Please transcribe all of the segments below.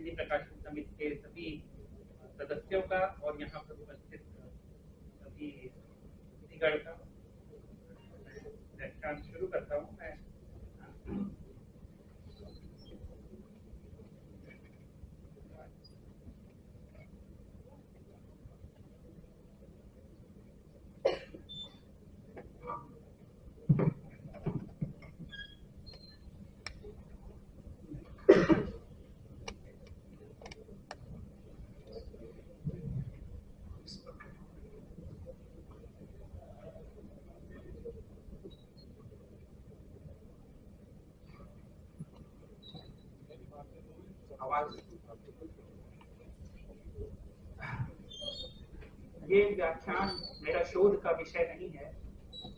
हिंदी प्रकाशन समिति के सभी सदस्यों का और यहाँ पर उपस्थित सभी अतिथिगण का व्याख्यान शुरू करता हूँ मैं। ये व्याख्यान मेरा शोध का विषय नहीं है,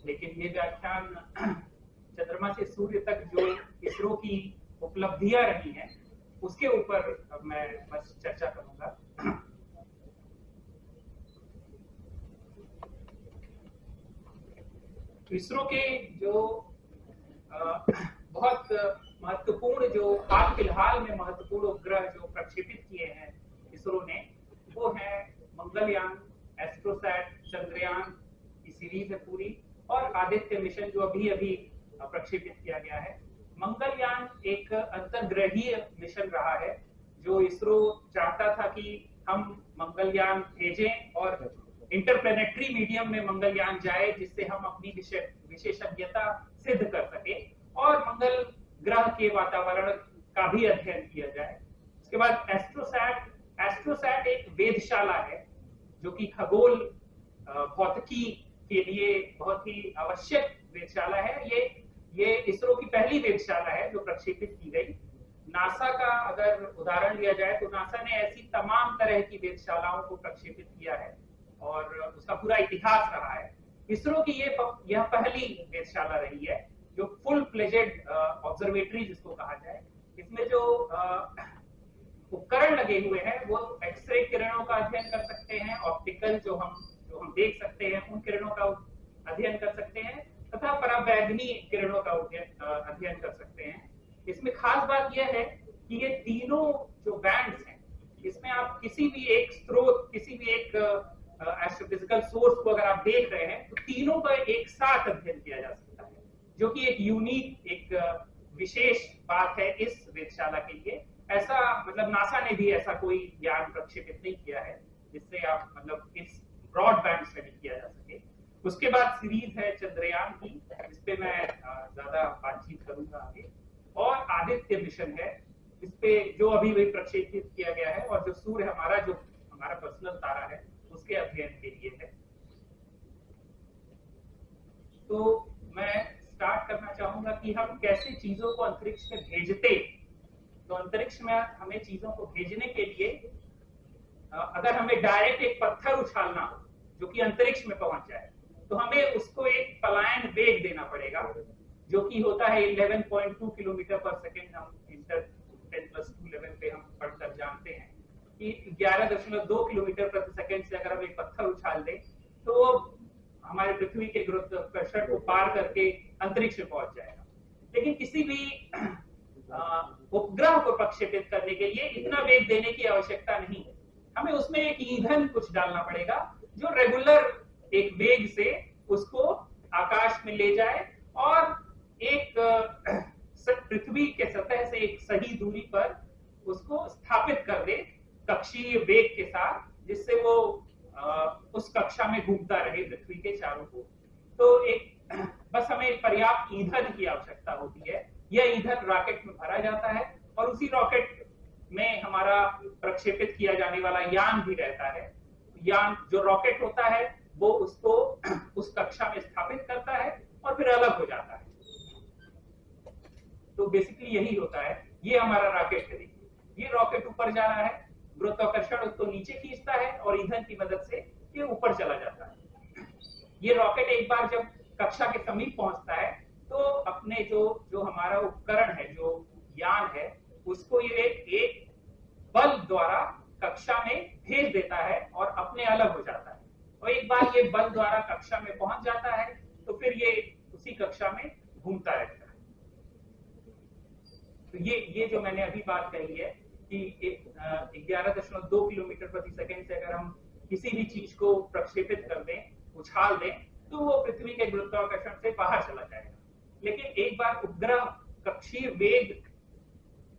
लेकिन ये व्याख्यान चंद्रमा से सूर्य तक जो इसरो की उपलब्धियां रही हैं उसके ऊपर अब मैं बस चर्चा करूंगा। इसरो के जो बहुत महत्वपूर्ण जो हाल फिलहाल में महत्वपूर्ण उपग्रह जो प्रक्षेपित किए हैं इसरो ने, वो है मंगलयान, एस्ट्रोसैट, चंद्रयान की सीरीज है पूरी, और आदित्य मिशन जो अभी अभी प्रक्षेपित किया गया है। मंगलयान एक अंतर्ग्रहीय मिशन रहा है जो इसरो चाहता था कि हम मंगलयान भेजें और इंटरप्लेनेटरी मीडियम में मंगलयान जाए, जिससे हम अपनी विशेषज्ञता सिद्ध कर सके और मंगल ग्रह के वातावरण का भी अध्ययन किया जाए। उसके बाद एस्ट्रोसैट एक वेधशाला है जो कि खगोल भौतिकी के लिए बहुत ही आवश्यक वेधशाला है। ये इसरो की पहली वेधशाला है जो प्रक्षेपित की गई। नासा का अगर उदाहरण लिया जाए तो नासा ने ऐसी तमाम तरह की वेधशालाओं को प्रक्षेपित किया है और उसका पूरा इतिहास रहा है। इसरो की यह पहली वेधशाला रही है जो फुल फ्लेजेड ऑब्जर्वेटरी जिसको कहा जाए। इसमें जो उपकरण लगे हुए हैं वो एक्सरे किरणों का अध्ययन कर सकते हैं, ऑप्टिकल जो हम देख सकते हैं उन किरणों का अध्ययन कर सकते हैं, तथा पराबैंगनी किरणों का अध्ययन कर सकते हैं। इसमें खास बात यह है कि ये तीनों जो बैंड्स हैं, इसमें आप किसी भी एक स्रोत, किसी भी एक एस्ट्रोफिजिकल सोर्स को अगर आप देख रहे हैं तो तीनों का एक साथ अध्ययन किया जा सकता है, जो कि एक यूनिक, एक विशेष बात है इस वेधशाला के लिए। ऐसा मतलब नासा ने भी ऐसा कोई यान प्रक्षेपित नहीं किया है जिससे आप मतलब इस ब्रॉडबैंड स्टडी किया जा सके। उसके बाद सीरीज है चंद्रयान की, इस पे मैं ज्यादा बातचीत करूंगा आगे। और आदित्य मिशन है, इस पे जो अभी भी प्रक्षेपित किया गया है और जो सूर्य हमारा पर्सनल तारा है उसके अध्ययन के लिए है। तो मैं स्टार्ट करना चाहूंगा कि हम कैसे चीजों को अंतरिक्ष में भेजते। तो अंतरिक्ष में हमें चीजों को भेजने के लिए अगर हमें डायरेक्ट एक पत्थर उछालना हो जो कि अंतरिक्ष में पहुंच जाए, तो हमें उसको एक पलायन वेग देना पड़ेगा जो कि होता है 11.2 किलोमीटर पर सेकेंड। हम इंटर 10+2 लेवल पे हम पढ़कर जानते हैं कि 11.2 किलोमीटर प्रति सेकेंड से अगर हम एक पत्थर उछाल दें तो हमारे पृथ्वी के गुरुत्वाकर्षण को पार करके अंतरिक्ष में पहुंच जाएगा। लेकिन किसी भी उपग्रह को प्रक्षेपित करने के लिए इतना वेग देने की आवश्यकता नहीं है। हमें उसमें एक ईंधन कुछ डालना पड़ेगा जो रेगुलर एक वेग से उसको आकाश में ले जाए और एक पृथ्वी के सतह से एक सही दूरी पर उसको स्थापित कर दे कक्षीय वेग के साथ, जिससे वो उस कक्षा में घूमता रहे पृथ्वी के चारों ओर। तो एक बस हमें पर्याप्त ईंधन की आवश्यकता होती है। यह ईंधन रॉकेट में भरा जाता है और उसी रॉकेट में हमारा प्रक्षेपित किया जाने वाला यान भी रहता है। यान जो रॉकेट होता है वो उसको उस कक्षा में स्थापित करता है और फिर अलग हो जाता है। तो बेसिकली यही होता है। ये हमारा रॉकेट है, देखिए ये रॉकेट ऊपर जा रहा है, गुरुत्वाकर्षण उसको नीचे खींचता है और ईंधन की मदद से ये ऊपर चला जाता है। ये रॉकेट एक बार जब कक्षा के समीप पहुंचता है तो अपने जो हमारा उपकरण है, जो यान है, उसको ये एक बल द्वारा कक्षा में भेज देता है और अपने अलग हो जाता है। और एक बार ये बल द्वारा कक्षा में पहुंच जाता है तो फिर ये उसी कक्षा में घूमता रहता है। तो ये जो मैंने अभी बात कही है कि 11.2 किलोमीटर प्रति सेकंड से अगर हम किसी भी चीज को प्रक्षेपित कर दें, उछाल दें, तो वो पृथ्वी के गुरुत्वाकर्षण से बाहर चला जाएगा। लेकिन एक बार उपग्रह कक्षीय वेग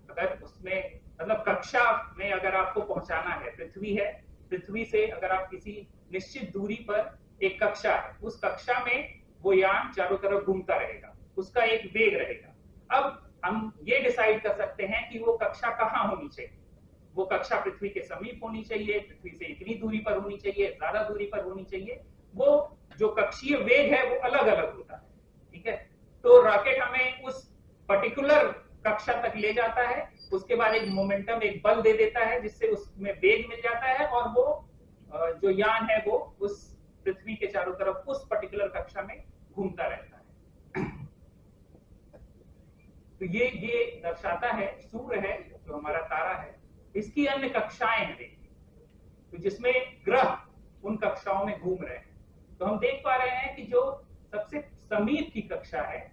अगर उसमें मतलब कक्षा में अगर आपको पहुंचाना है, पृथ्वी है, पृथ्वी से अगर आप किसी निश्चित दूरी पर एक कक्षा है, उस कक्षा में वो यान चारों तरफ घूमता रहेगा, उसका एक वेग रहेगा। अब हम ये डिसाइड कर सकते हैं कि वो कक्षा कहाँ होनी चाहिए। वो कक्षा पृथ्वी के समीप होनी चाहिए, पृथ्वी से इतनी दूरी पर होनी चाहिए, ज्यादा दूरी पर होनी चाहिए। वो जो कक्षीय वेग है वो अलग अलग होता है, ठीक है। तो रॉकेट हमें उस पर्टिकुलर कक्षा तक ले जाता है, उसके बाद एक मोमेंटम, एक बल दे देता है जिससे उसमें वेग मिल जाता है, और वो जो यान है वो उस पृथ्वी के चारों तरफ उस पर्टिकुलर कक्षा में घूमता रहता है। तो ये दर्शाता है, सूर्य है जो हमारा तारा है, इसकी अन्य कक्षाएं हैं देखिए, तो जिसमें ग्रह उन कक्षाओं में घूम रहे हैं। तो हम देख पा रहे हैं कि जो सबसे समीप की कक्षा है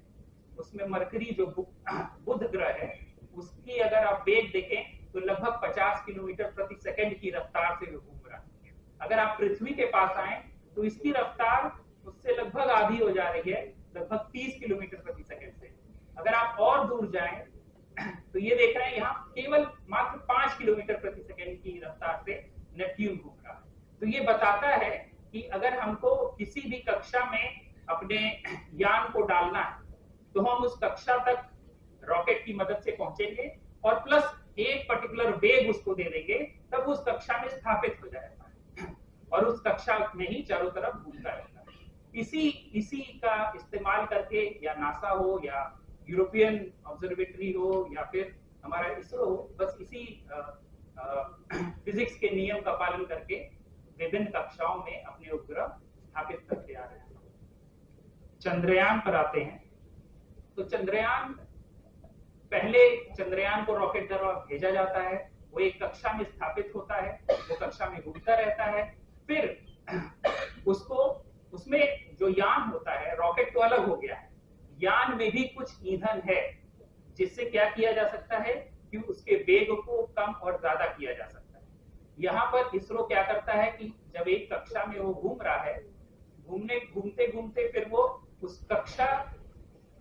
उसमें मरकरी जो बुध ग्रह है, उसकी अगर आप वेग देखें तो लगभग 50 किलोमीटर प्रति सेकंड की रफ्तार से वो घूम रहा है। अगर आप पृथ्वी के पास आए तो इसकी रफ्तार उससे लगभग आधी हो जा रही है, लगभग 30 किलोमीटर प्रति सेकंड से। अगर आप और दूर जाएं तो ये देख रहे हैं यहाँ केवल मात्र 5 किलोमीटर प्रति सेकंड की रफ्तार से नेपट्यून घूम रहा है। तो ये बताता है कि अगर हमको किसी भी कक्षा में अपने यान को डालना है तो हम उस कक्षा तक रॉकेट की मदद से पहुंचेंगे और प्लस एक पर्टिकुलर वेग उसको दे देंगे, तब उस कक्षा में स्थापित हो जाएगा और उस कक्षा में ही चारों तरफ घूमता रहता है। इसी का इस्तेमाल करके या नासा हो या यूरोपियन ऑब्जर्वेटरी हो या फिर हमारा इसरो हो, बस इसी फिजिक्स के नियम का पालन करके विभिन्न कक्षाओं में अपने उपग्रह स्थापित करते आ रहे हैं। चंद्रयान पर आते हैं। तो चंद्रयान, पहले चंद्रयान को रॉकेट द्वारा भेजा जाता है, वो एक कक्षा में स्थापित होता है, वो कक्षा में घूमता रहता है, फिर उसको उसमें जो यान होता है, रॉकेट तो अलग हो गया है, यान में भी कुछ ईंधन है जिससे क्या किया जा सकता है कि उसके वेग को कम और ज्यादा किया जा सकता है। यहाँ पर इसरो क्या करता है कि जब एक कक्षा में वो घूम रहा है, घूमते घूमते फिर वो उस कक्षा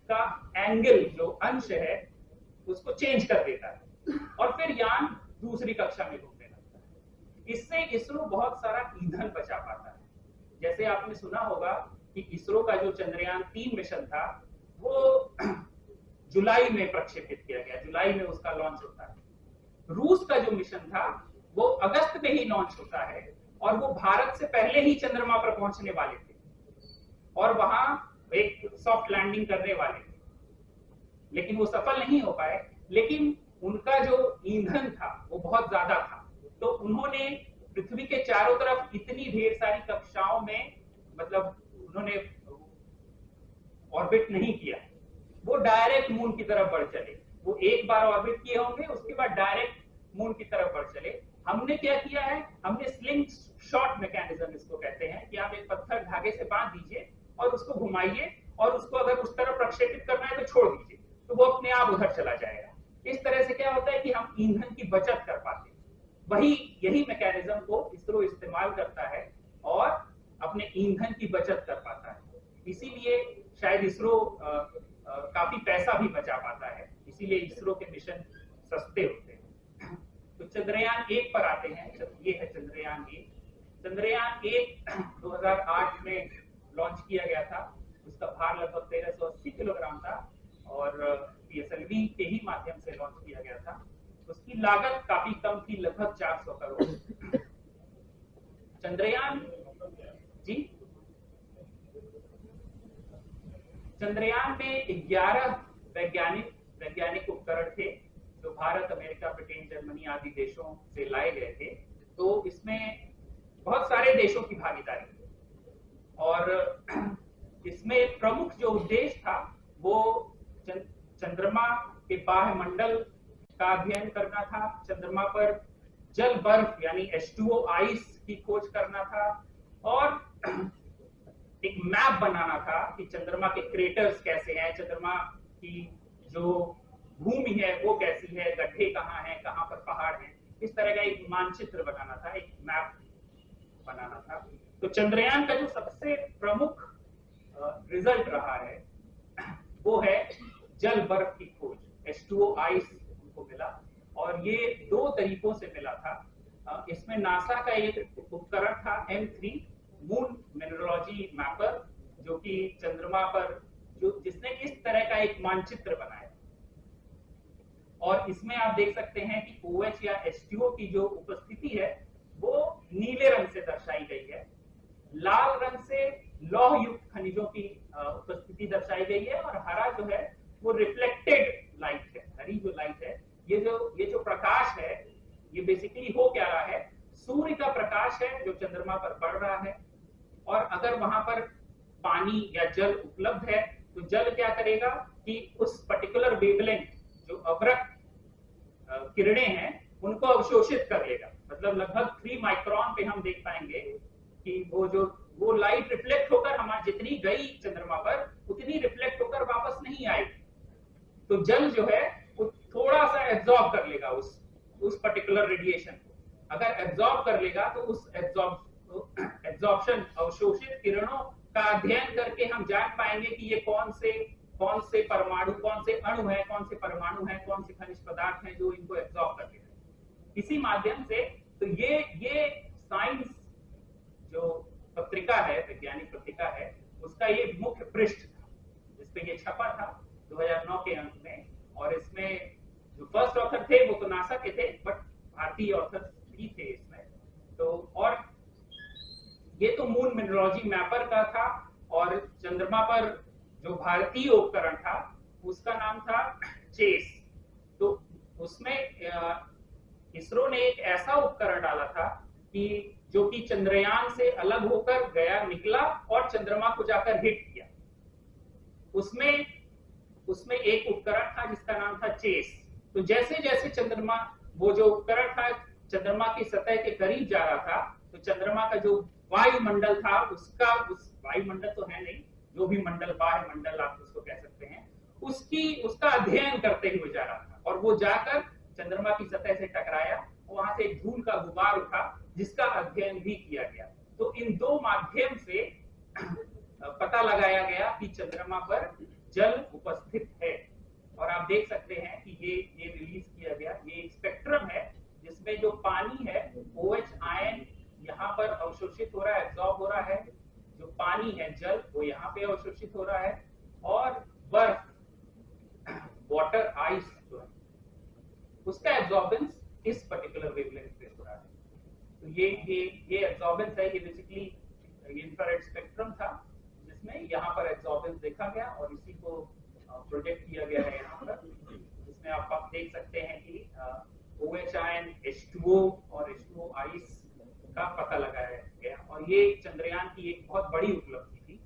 का एंगल जो अंश है उसको चेंज कर देता है और फिर यान दूसरी कक्षा में घूमने लगता है। इससे इसरो बहुत सारा ईंधन बचा पाता है। जैसे आपने सुना होगा कि इसरो का जो चंद्रयान 3 मिशन था वो जुलाई में प्रक्षेपित किया गया, जुलाई में उसका लॉन्च होता है। रूस का जो मिशन था वो अगस्त में ही लॉन्च होता है और वो भारत से पहले ही चंद्रमा पर पहुंचने वाले थे और वहां एक सॉफ्ट लैंडिंग करने वाले थे, लेकिन वो सफल नहीं हो पाए। लेकिन उनका जो ईंधन था वो बहुत ज्यादा था, तो उन्होंने पृथ्वी के चारों तरफ इतनी ढेर सारी कक्षाओं में, मतलब उन्होंने ऑर्बिट नहीं किया, वो डायरेक्ट मून की तरफ बढ़ चले। वो एक बार ऑर्बिट किए होंगे, उसके बाद डायरेक्ट मून की तरफ बढ़ चले। हमने क्या किया है, हमने स्लिंग शॉट मैकेनिज्म इसको कहते हैं कि आप एक पत्थर धागे से बांध दीजिए और उसको घुमाइए और उसको अगर उस तरफ प्रक्षेपित करना है तो छोड़ दीजिए, तो वो अपने आप उधर चला जाएगा। इस तरह से क्या होता है कि हम ईंधन की बचत कर पाते हैं। यही मैकेनिज्म को इसरो इस्तेमाल करता है और अपने ईंधन की बचत कर पाता है। इसीलिए शायद इसरो काफी पैसा भी बचा पाता है, इसीलिए इसरो के मिशन सस्ते होते हैं। तो चंद्रयान 1 पर आते हैं। ये है चंद्रयान 1। चंद्रयान 1 2008 में लॉन्च किया गया था। उसका भार लगभग 1380 किलोग्राम था और पीएसएलवी के ही माध्यम से लॉन्च किया गया था। उसकी लागत काफी कम थी, लगभग 400 करोड़। चंद्रयान जी, चंद्रयान में 11 वैज्ञानिक उपकरण थे जो भारत, अमेरिका, ब्रिटेन, जर्मनी आदि देशों से लाए गए थे। तो इसमें बहुत सारे देशों की भागीदारी थी और इसमें प्रमुख जो उद्देश्य था वो चंद्रमा के बाह्य मंडल का अध्ययन करना था, चंद्रमा पर जल बर्फ यानी H2O आइस की खोज करना था और एक मैप बनाना था कि चंद्रमा के क्रेटर्स कैसे हैं, चंद्रमा की जो भूमि है वो कैसी है, गड्ढे कहाँ हैं, कहाँ पर पहाड़ हैं, इस तरह का एक मानचित्र बनाना था, एक मैप बनाना था। तो चंद्रयान का जो सबसे प्रमुख रिजल्ट रहा है वो है जल बर्फ की खोज, H2O आइस उनको मिला, और ये 2 तरीकों से मिला था। इसमें नासा का एक उपकरण था M3 मून मिनरोलॉजी मैपर, जो कि चंद्रमा पर जिसने इस तरह का एक मानचित्र बनाया, और इसमें आप देख सकते हैं कि OH या H2O की जो उपस्थिति है वो नीले रंग से दर्शाई गई है, लाल रंग से लौह युक्त खनिजों की उपस्थिति दर्शाई गई है, और हरा जो है वो रिफ्लेक्टेड लाइट है। हरी जो लाइट है, ये जो प्रकाश है, ये बेसिकली हो क्या रहा है, सूर्य का प्रकाश है जो चंद्रमा पर पड़ रहा है, और अगर वहां पर पानी या जल उपलब्ध है तो जल क्या करेगा कि उस पर्टिकुलर वेवलेंथ, जो अवरक्त किरणें हैं, उनको अवशोषित कर लेगा। मतलब लगभग 3 माइक्रोन पे हम देख पाएंगे कि वो लाइट रिफ्लेक्ट होकर हमारी जितनी गई चंद्रमा पर उतनी रिफ्लेक्ट होकर वापस नहीं आएगी। तो जल जो है वो थोड़ा सा एब्जॉर्ब कर लेगा उस पर्टिकुलर रेडिएशन को। अगर एब्जॉर्ब कर लेगा तो उस एब्जॉर्प्शन, अवशोषित किरणों का अध्ययन करके हम जान पाएंगे कि ये कौन से परमाणु, कौन से अणु हैं, कौन से परमाणु हैं, कौन से खनिज पदार्थ हैं जो इनको एब्जॉर्ब कर लेते हैं इसी माध्यम से। तो ये साइंस जो पत्रिका है, वैज्ञानिक पत्रिका है, उसका ये मुख्य पृष्ठ था जिसपे ये छपा था 2009 के अंत में। और इसमें जो फर्स्ट ऑथर थे वो तो नासा के थे, बट भारतीय ऑथर भी थे इसमें। तो और ये तो मून मिनरोलॉजी मैपर का था, और चंद्रमा पर जो भारतीय उपकरण था उसका नाम था चेस। तो उसमें इसरो ने एक ऐसा उपकरण डाला था कि जो कि चंद्रयान से अलग होकर गया, निकला और चंद्रमा को जाकर हिट किया। उसमें एक उपकरण था जिसका नाम था चेस। तो जैसे जैसे चंद्रमा, वो जो उपकरण था चंद्रमा की सतह के करीब जा रहा था, तो चंद्रमा का जो वायुमंडल था उस वायुमंडल तो है नहीं, जो भी मंडल, बाह्य मंडल आप उसको कह सकते हैं, उसका अध्ययन करते हुए जा रहा था। और वो जाकर चंद्रमा की सतह से टकराया, वहां से एक धूल का गुबार उठा जिसका अध्ययन भी किया गया। तो इन 2 माध्यम से पता लगाया गया कि चंद्रमा पर जल उपस्थित है। और आप देख सकते हैं कि ये रिलीज किया गया, ये एक स्पेक्ट्रम है जिसमें जो पानी है, OH आयन यहाँ पर अवशोषित हो रहा है, एब्जॉर्ब हो रहा है। जो पानी है, जल, वो यहाँ पे अवशोषित हो रहा है, और बर्फ, वाटर, आइस जो है, उसका एब्जॉर्बेंस इस पर्टिकुलर वेवलेंथ पे हो रहा है। तो ये एब्जॉर्बेंस है, ये बेसिकली इंफ्रारेड स्पेक्ट्रम था जिसमें यहाँ पर एब्जॉर्बेंस देखा गया, और इसी को प्रोजेक्ट किया गया है यहाँ पर, जिसमें आप देख सकते हैं कि OH आयन, H2O और H2O आइस का पता लगाया गया। और ये चंद्रयान की एक बहुत बड़ी उपलब्धि थी।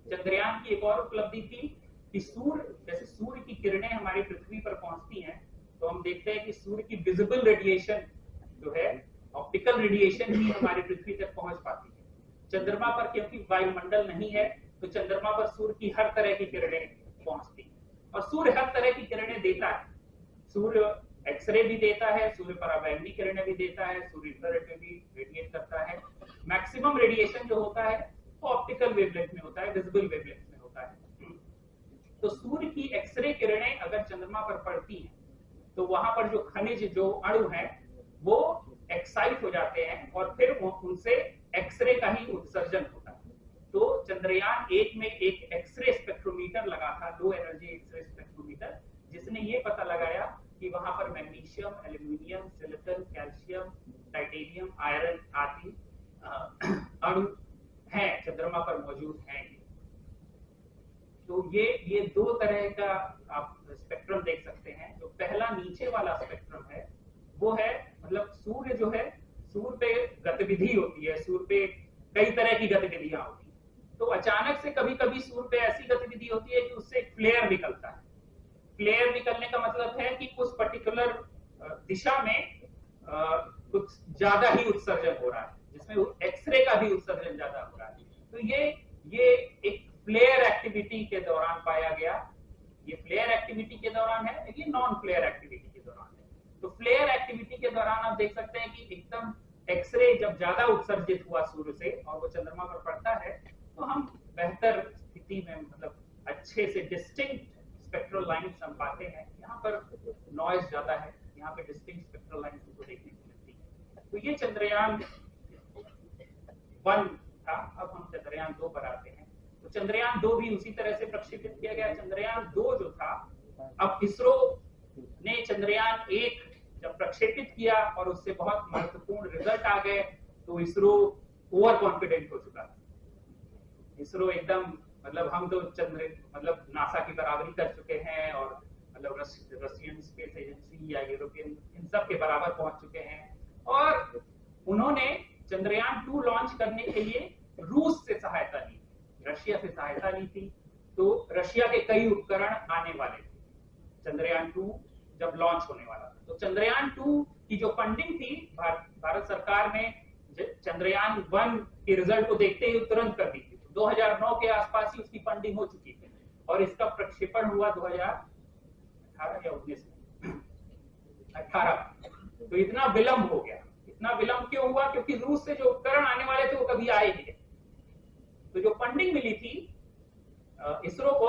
चंद्रयान की एक और उपलब्धि थी कि जैसे सूर्य की किरणें हमारी पृथ्वी पर पहुंचती हैं, तो हम देखते हैं कि सूर्य की विजिबल रेडिएशन जो है, ऑप्टिकल रेडिएशन ही हमारी पृथ्वी तक पहुंच पाती है। चंद्रमा पर क्योंकि वायुमंडल नहीं है, तो चंद्रमा पर सूर्य की हर तरह की किरणें पहुंचती हैं, और सूर्य हर तरह की किरणें देता है। सूर्य एक्सरे भी देता है, सूर्य पराबैंगनी किरणें भी देता है, सूर्य इंफ्रारेड में भी रेडिएट करता है। मैक्सिमम रेडिएशन जो होता है वो ऑप्टिकल वेवलेंथ में होता है, विजिबल वेवलेंथ में होता है। तो सूर्य की एक्सरे किरणें अगर चंद्रमा पर पड़ती हैं तो वहां पर जो खनिज, जो अणु हैं, वो एक्साइट हो जाते हैं, और फिर उनसे एक्सरे का ही उत्सर्जन होता है। तो चंद्रयान 1 में एक एक्सरे स्पेक्ट्रोमीटर लगा था, लो एनर्जी एक्सरे स्पेक्ट्रोमीटर, जिसने ये पता लगाया कि वहां पर magnesium, aluminium, silicon, calcium, titanium, iron आदि अणु हैं, चंद्रमा पर मौजूद हैं। तो ये 2 तरह का आप स्पेक्ट्रम देख सकते हैं। जो पहला नीचे वाला स्पेक्ट्रम है वो है, मतलब सूर्य जो है, सूर्य पे गतिविधि होती है, सूर्य पे कई तरह की गतिविधियां होती हैं। तो अचानक से कभी कभी सूर्य पे ऐसी गतिविधि होती है कि उससे एक फ्लेयर निकलता है। फ्लेयर निकलने का मतलब है कि उस पर्टिकुलर दिशा में कुछ ज्यादा ही उत्सर्जन हो रहा है, जिसमें एक्सरे का भी उत्सर्जन ज्यादा हो रहा है। तो ये एक फ्लेयर एक्टिविटी के दौरान पाया गया। ये फ्लेयर एक्टिविटी के दौरान है, ये नॉन फ्लेयर एक्टिविटी के दौरान है। तो फ्लेयर एक्टिविटी के दौरान आप देख सकते हैं कि एकदम एक्सरे जब ज्यादा उत्सर्जित हुआ सूर्य से और वो चंद्रमा पर पड़ता है तो हम बेहतर स्थिति में मतलब अच्छे से डिस्टिंक्ट स्पेक्ट्रल लाइन्स हम पाते हैं। यहाँ पर नॉइज ज्यादा है, यहाँ पे डिस्टिंक्ट स्पेक्ट्रल लाइन्स को देखने को मिलती है। तो ये चंद्रयान 1 था। अब हम चंद्रयान 2 पर आते हैं। तो चंद्रयान 2 भी उसी तरह से प्रक्षेपित किया गया। चंद्रयान 2 जो था, अब इसरो ने चंद्रयान 1 जब प्रक्षेपित किया और उससे बहुत महत्वपूर्ण रिजल्ट आ गए तो इसरो ओवर कॉन्फिडेंट हो चुका था। इसरो एकदम मतलब हम तो मतलब नासा की बराबरी कर चुके हैं और मतलब रशियन स्पेस एजेंसी या यूरोपियन इन सब के बराबर पहुंच चुके हैं। और उन्होंने चंद्रयान 2 लॉन्च करने के लिए रूस से सहायता ली, रशिया से सहायता ली थी। तो रशिया के कई उपकरण आने वाले थे चंद्रयान 2 जब लॉन्च होने वाला था। तो चंद्रयान 2 की जो फंडिंग थी भारत सरकार ने चंद्रयान 1 के रिजल्ट को देखते ही तुरंत कर दी थी। 2009 के आसपास ही उसकी फंडिंग हो चुकी थी और इसका प्रक्षेपण हुआ 2018 या 19 में 18। तो इतना विलंब हो गया। इतना विलंब क्यों हुआ? क्योंकि रूस से जो उपकरण आने वाले थे वो कभी आए ही नहीं। तो जो फंडिंग मिली थी इसरो को,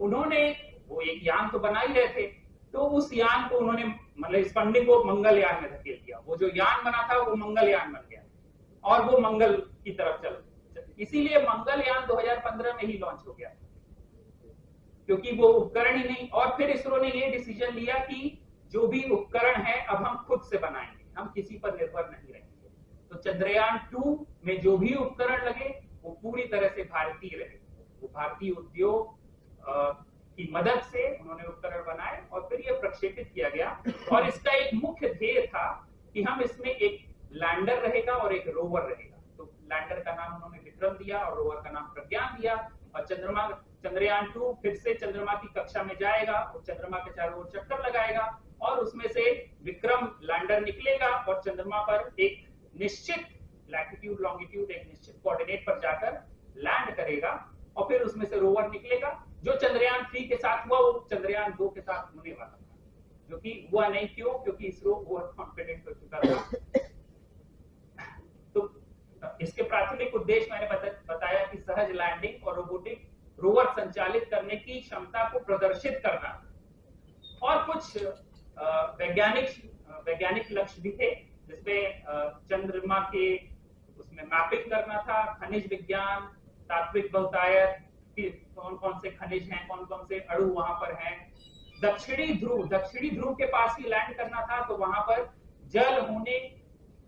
उन्होंने वो एक यान तो बना ही रहे थे, तो उस यान को उन्होंने मतलब इस फंडिंग को मंगलयान में धकेल दिया। वो जो यान बना था वो मंगलयान बन गया और वो मंगल की तरफ चल। इसीलिए मंगलयान 2015 में ही लॉन्च हो गया, क्योंकि वो उपकरण ही नहीं। और फिर इसरो ने ये डिसीजन लिया कि जो भी उपकरण है अब हम खुद से बनाएंगे, हम किसी पर निर्भर नहीं रहेंगे। तो चंद्रयान 2 में जो भी उपकरण लगे वो पूरी तरह से भारतीय रहे। वो भारतीय उद्योग की मदद से उन्होंने उपकरण बनाए और फिर ये प्रक्षेपित किया गया। और इसका एक मुख्य ध्येय था कि हम इसमें एक लैंडर रहेगा और एक रोवर रहेगा। तो लैंडर का नाम उन्होंने विक्रम दिया और रोवर का नाम प्रज्ञान दिया। और चंद्रयान 2 फिर से चंद्रमा की कक्षा में जाएगा और चंद्रमा के चारों ओर चक्कर लगाएगा और उसमें से विक्रम लैंडर निकलेगा और चंद्रमा पर एक निश्चित लैटिट्यूड लॉन्गिट्यूड एक निश्चित कोऑर्डिनेट पर जाकर लैंड करेगा। और फिर उसमें से रोवर निकलेगा। जो चंद्रयान 3 के साथ हुआ वो चंद्रयान 2 के साथ होने वाला था, जो कि हुआ नहीं। क्यों? क्योंकि इसरो ओवर कॉन्फिडेंट हो चुका था। तो इसके प्राथमिक उद्देश्य मैंने बताया कि सहज लैंडिंग और रोबोटिक रोवर संचालित करने की क्षमता को प्रदर्शित करना। और कुछ वैज्ञानिक लक्ष्य भी थे, जिसमें चंद्रमा के उसमें मैपिंग करना था, खनिज विज्ञान, तात्विक बहुतायत, कौन कौन से खनिज हैं, कौन कौन से अणु वहां पर हैं। दक्षिणी ध्रुव के पास ही लैंड करना था, तो वहां पर जल होने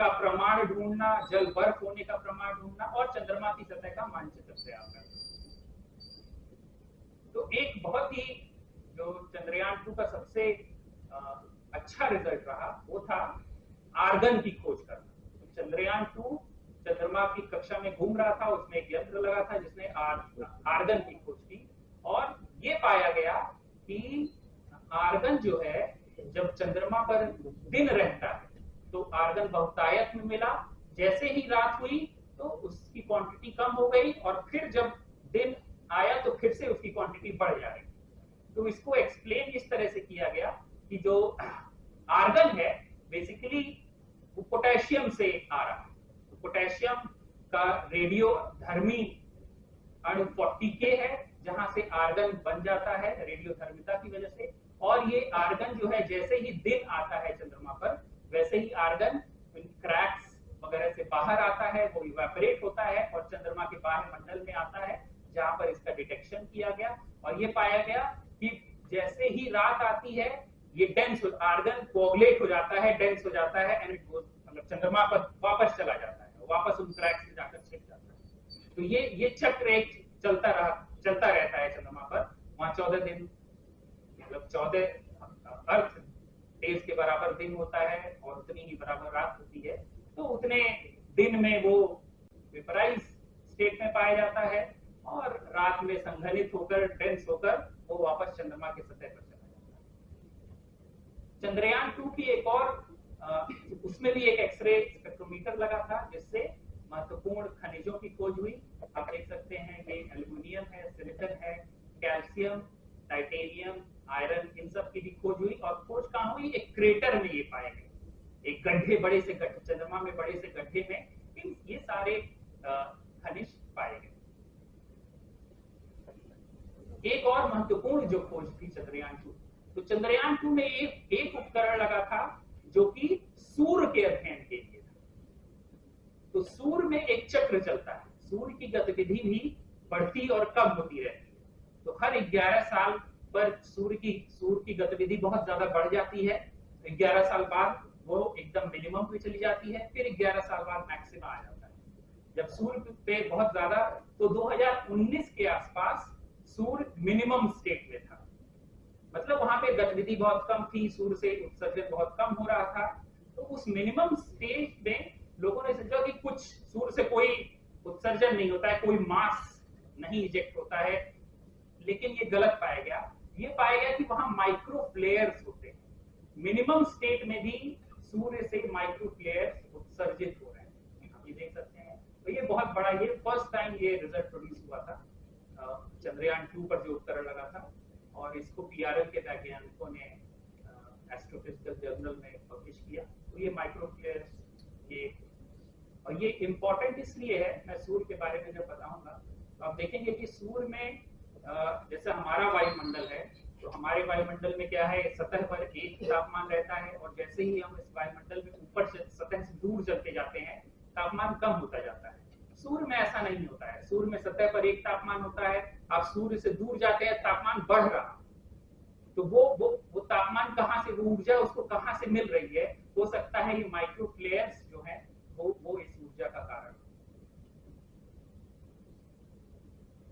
का प्रमाण ढूंढना, जल बर्फ होने का प्रमाण ढूंढना और चंद्रमा की सतह का मानचित्र तैयार करना। तो एक बहुत ही जो चंद्रयान 2 का सबसे अच्छा रिजल्ट रहा वो था आर्गन की खोज करना। तो चंद्रयान 2 चंद्रमा की कक्षा में घूम रहा था, उसमें एक यंत्र लगा था जिसने आर्गन की खोज की। और ये पाया गया कि आर्गन जो है जब चंद्रमा पर दिन रहता है तो आर्गन बहुतायत में मिला। जैसे ही रात हुई तो उसकी क्वांटिटी कम हो गई और फिर जब दिन आया तो फिर से उसकी क्वांटिटी बढ़ जा रही। तो इसको एक्सप्लेन इस तरह से किया गया कि जो आर्गन है बेसिकली वो पोटेशियम से आ रहा है। तो पोटेशियम का रेडियो धर्मी अणु 40K है, जहां से आर्गन बन जाता है रेडियो धर्मिता की वजह से। और ये आर्गन जो है जैसे ही दिन आता है चंद्रमा पर, वैसे ही आर्गन क्रैक्स वगैरह से बाहर आता है, वो इवेपोरेट होता है और चंद्रमा के बाह्य मंडल में आता है, जहां पर इसका डिटेक्शन किया गया। और ये पाया गया कि जैसे ही रात आती है ये डेंस आर्गन कोगुलेट हो जाता है, डेंस हो जाता है एंड इट गोज मतलब चंद्रमा पर वापस चला जाता है, वापस उन क्रैक्स से जाकर छिप जाता है। तो ये चक्र एक चलता रहता है चंद्रमा पर। वहां 14 दिन मतलब 14 अर्थ डेज के बराबर दिन होता है और उतनी ही बराबर रात होती है। तो उतने दिन में वो वेपराइज स्टेट में पाया जाता है और रात में संघनित होकर डेंस होकर वो वापस चंद्रमा की सतह पर चला जाता है। चंद्रयान 2 की एक और उसमें भी एक एक्सरे स्पेक्ट्रोमीटर लगा था, जिससे महत्वपूर्ण खनिजों की खोज हुई। आप देख सकते हैं ये एल्यूमिनियम है, सिलिकॉन है, कैल्शियम, टाइटेनियम, आयरन, इन सब की भी खोज हुई। और खोज कहाँ हुई? एक क्रेटर में ये पाए गए, एक गड्ढे, बड़े से गड्ढे, चंद्रमा में बड़े से गड्ढे में ये सारे खनिज पाए गए। एक और महत्वपूर्ण जो खोज थी चंद्रयान 2, तो चंद्रयान 2 में एक उपकरण लगा था जो कि सूर्य के अध्ययन के लिए था। तो सूर्य में एक चक्र चलता है, सूर्य की गतिविधि भी बढ़ती और कम होती रहती है। तो हर 11 साल पर सूर्य की गतिविधि बहुत ज्यादा बढ़ जाती है, 11 साल बाद वो एकदम मिनिमम पे चली जाती है, फिर 11 साल बाद मैक्सिमम आ जाता है। जब सूर्य पे बहुत ज्यादा, तो 2019 के आसपास सूर्य मिनिमम स्टेट में था, मतलब वहां पे गतिविधि बहुत कम थी, सूर्य से उत्सर्जन बहुत कम हो रहा था। तो उस मिनिमम स्टेट में लोगों ने सोचा कि कुछ सूर्य से कोई उत्सर्जन नहीं होता है, कोई मास नहीं इजेक्ट होता है, लेकिन ये गलत पाया गया। ये पाया गया कि वहां माइक्रो फ्लेयर्स होते हैं, मिनिमम स्टेट में भी सूर्य से माइक्रो फ्लेयर्स उत्सर्जित हो रहे हैं, आप ये देख सकते हैं। तो ये बहुत बड़ा, ये फर्स्ट टाइम ये रिजल्ट प्रोड्यूस हुआ था चंद्रयान 2 पर जो उपकरण लगा था, और इसको PRL के वैज्ञानिकों ने एस्ट्रोफिजिकल जर्नल में पब्लिश किया। तो ये माइक्रो फ्लेयर्स, ये इंपॉर्टेंट इसलिए है, मैं सूर्य के बारे में जब बताऊंगा तो आप देखेंगे कि सूर्य में जैसे हमारा वायुमंडल है, तो हमारे वायुमंडल में क्या है, सतह पर एक तापमान रहता है, और जैसे ही हम इस वायुमंडल में ऊपर से सतह से दूर चलते जाते हैं, तापमान कम होता जाता है। सूर्य में ऐसा नहीं होता है, सूर्य में सतह पर एक तापमान होता है, आप सूर्य से दूर जाते हैं, तापमान बढ़ रहा, तो वो तापमान कहाँ से, वो ऊर्जा उसको कहाँ से मिल रही है? हो सकता है ये माइक्रो फ्लेयर्स जो है वो इस ऊर्जा का कारण।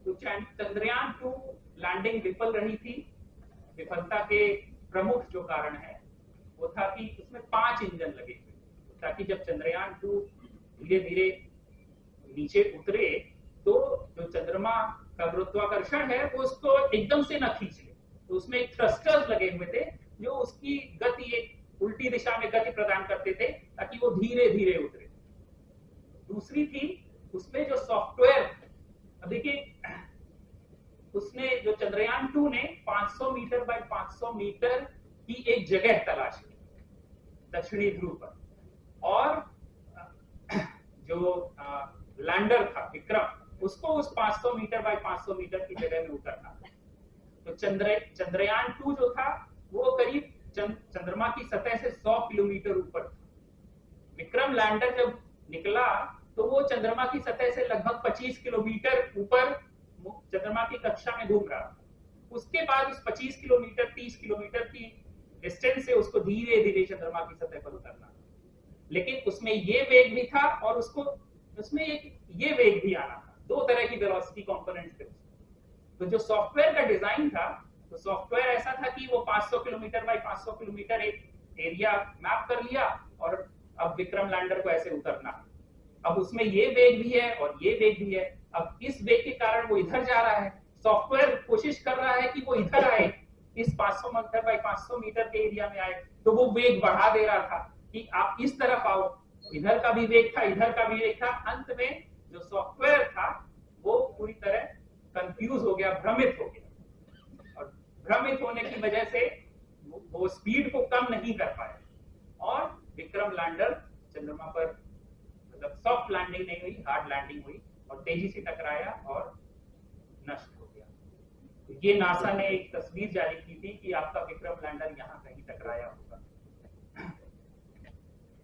तो चंद्रयान 2 लैंडिंग विफल रही थी। विफलता के प्रमुख जो कारण है वो था कि उसमें 5 इंजन लगे हुए, ताकि जब चंद्रयान 2 धीरे धीरे नीचे उतरे तो जो चंद्रमा का गुरुत्वाकर्षण है वो उसको एकदम से न खींच ले। तो उसमें एक थ्रस्टर्स लगे हुए थे जो उसकी गति, एक उल्टी दिशा में गति प्रदान करते थे ताकि वो धीरे धीरे उतरे। दूसरी थी उसमें जो सॉफ्टवेयर, अब देखिए उसने जो चंद्रयान 2 ने 500 मीटर बाय 500 मीटर की एक जगह तलाशी दक्षिणी ध्रुव पर, और जो लैंडर था विक्रम, उसको उस 500 मीटर बाय 500 मीटर की जगह में उतरना था। तो चंद्रयान 2 जो था वो करीब चंद्रमा की सतह से 100 किलोमीटर ऊपर था। विक्रम लैंडर जब निकला तो वो चंद्रमा की सतह से लगभग 25 किलोमीटर ऊपर चंद्रमा की कक्षा में घूम रहा था। उसके बाद उस 25 किलोमीटर 30 किलोमीटर की डिस्टेंस से उसको धीरे धीरे चंद्रमा की सतह पर उतरना, लेकिन उसमें ये वेग भी था और उसमें एक ये वेग भी आना था। 2 तरह की वेलोसिटी कंपोनेंट्स थे। तो जो सॉफ्टवेयर का डिजाइन था, तो सॉफ्टवेयर ऐसा था कि वो 500 किलोमीटर बाय 500 किलोमीटर एक एरिया मैप कर लिया, और अब विक्रम लैंडर को ऐसे उतरना। अब उसमें ये वेग भी है और ये वेग भी है। अब इस वेग के कारण वो इधर जा रहा है, सॉफ्टवेयर कोशिश कर रहा है कि वो इधर आए, इस 500 मीटर बाय 500 मीटर के एरिया में आए, तो वो वेग बढ़ा दे रहा था कि आप इस तरफ आओ। इधर का भी वेग था, इधर का भी वेग था। अंत में जो सॉफ्टवेयर था वो पूरी तरह कंफ्यूज हो गया, भ्रमित हो गया, और भ्रमित होने की वजह से वो स्पीड को कम नहीं कर पाया, और विक्रम लैंडर चंद्रमा पर मतलब सॉफ्ट लैंडिंग नहीं हुई, हार्ड लैंडिंग हुई, और तेजी से टकराया और नष्ट हो गया। तो ये नासा ने एक तस्वीर जारी की थी कि आपका विक्रम लैंडर यहाँ कहीं टकराया होगा।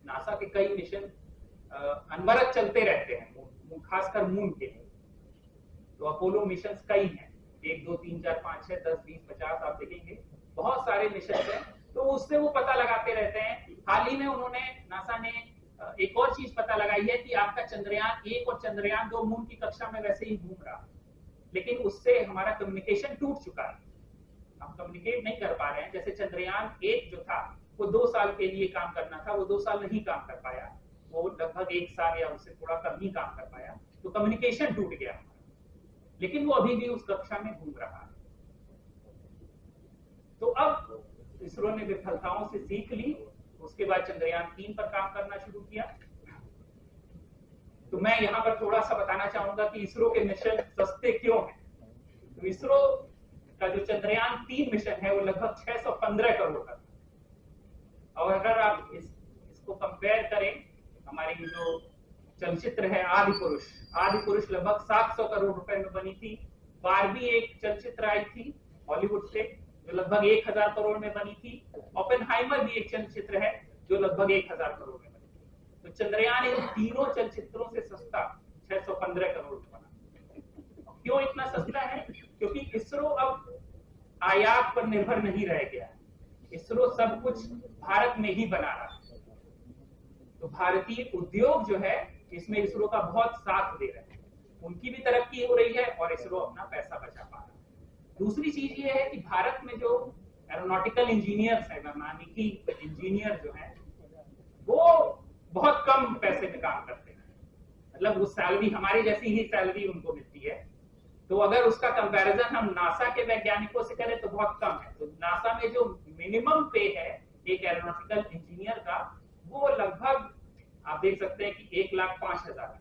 नासा के कई मिशन अनवरत चलते रहते हैं, खासकर मून के लिए। तो अपोलो मिशन कई हैं, 1 2 3 4 5 6 10 20 50 आप देखेंगे बहुत सारे मिशन हैं। तो उससे वो पता लगाते रहते हैं। हाल ही में उन्होंने, नासा ने एक और चीज पता लगाई है कि आपका चंद्रयान 1 और चंद्रयान 2 मून की कक्षा में वैसे ही घूम रहा है, लेकिन उससे हमारा कम्युनिकेशन टूट चुका है, हम कम्युनिकेट नहीं कर पा रहे हैं। जैसे चंद्रयान 1 जो था वो 2 साल के लिए काम करना था, वो 2 साल नहीं काम कर पाया, वो लगभग 1 साल या उससे थोड़ा कम ही काम कर पाया, तो कम्युनिकेशन टूट गया, लेकिन वो अभी भी उस कक्षा में घूम रहा है। तो अब इसरो ने विफलताओं से सीख ली, उसके बाद चंद्रयान 3 पर काम करना शुरू किया। तो मैं यहाँ पर थोड़ा सा बताना चाहूंगा कि इसरो के मिशन सस्ते क्यों हैं। तो इसरो का जो चंद्रयान-3 मिशन है वो लगभग 615 करोड़ का था। और अगर आप इसको कंपेयर करें, हमारी जो चलचित्र है आदि पुरुष लगभग 700 करोड़ रुपए में बनी थी। बारबी एक चलचित्र आई थी हॉलीवुड से जो लगभग 1000 करोड़ में बनी थी। ओपेनहाइमर भी एक चलचित्र है जो लगभग 1000 करोड़ में बनी थी। तो चंद्रयान इन तीनों चलचित्रों से सस्ता 615 करोड़ में बना। क्यों इतना सस्ता है? क्योंकि इसरो अब आयात पर निर्भर नहीं रह गया है। इसरो सब कुछ भारत में ही बना रहा है। तो भारतीय उद्योग जो है इसमें इसरो का बहुत साथ दे रहे हैं। उनकी भी तरक्की हो रही है और इसरो अपना पैसा बचा पा रहा है। दूसरी चीज ये है कि भारत में जो एरोनॉटिकल इंजीनियर्स है, वैमानिकी इंजीनियर जो है, वो बहुत कम पैसे में काम करते हैं। मतलब वो सैलरी हमारी जैसी ही सैलरी उनको मिलती है। तो अगर उसका कंपैरिजन हम नासा के वैज्ञानिकों से करें तो बहुत कम है। तो नासा में जो मिनिमम पे है एक एरोनॉटिकल इंजीनियर का, वो लगभग आप देख सकते हैं कि 1,05,000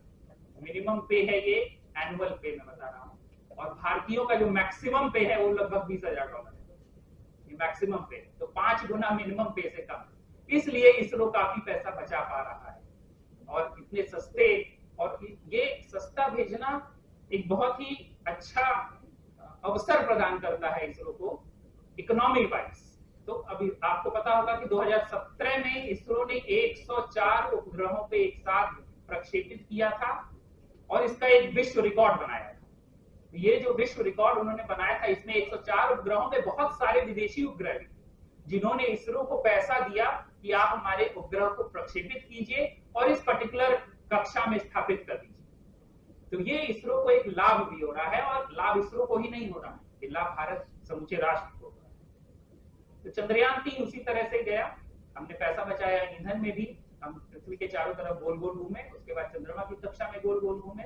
मिनिमम पे है। ये एनुअल पे मैं बता रहा हूँ। और भारतीयों का जो मैक्सिमम पे है वो लगभग $20,000 है, ये मैक्सिमम पे। तो 5 गुना मिनिमम पे से कम। इसलिए इसरो काफी पैसा बचा पा रहा है और इतने सस्ते, और ये सस्ता भेजना एक बहुत ही अच्छा अवसर प्रदान करता है इसरो को इकोनॉमी वाइज। तो अभी आपको पता होगा कि 2017 में इसरो ने 104 उपग्रहों पे एक साथ प्रक्षेपित किया था और इसका एक विश्व रिकॉर्ड बनाया था। ये जो विश्व रिकॉर्ड उन्होंने बनाया था, इसमें 104 उपग्रहों में बहुत सारे विदेशी उपग्रह भी, जिन्होंने इसरो को पैसा दिया कि आप हमारे उपग्रह को प्रक्षेपित कीजिए और इस पर्टिकुलर कक्षा में स्थापित कर दीजिए। तो ये इसरो को एक लाभ भी हो रहा है, और लाभ इसरो को ही नहीं हो रहा है, ये लाभ भारत समूचे राष्ट्र को हो रहा है। तो चंद्रयान-3 उसी तरह से गया, हमने पैसा बचाया। ईंधन में भी हम पृथ्वी के चारों तरफ गोल गोल घूमे, उसके बाद चंद्रमा की कक्षा में गोल गोल घूमे,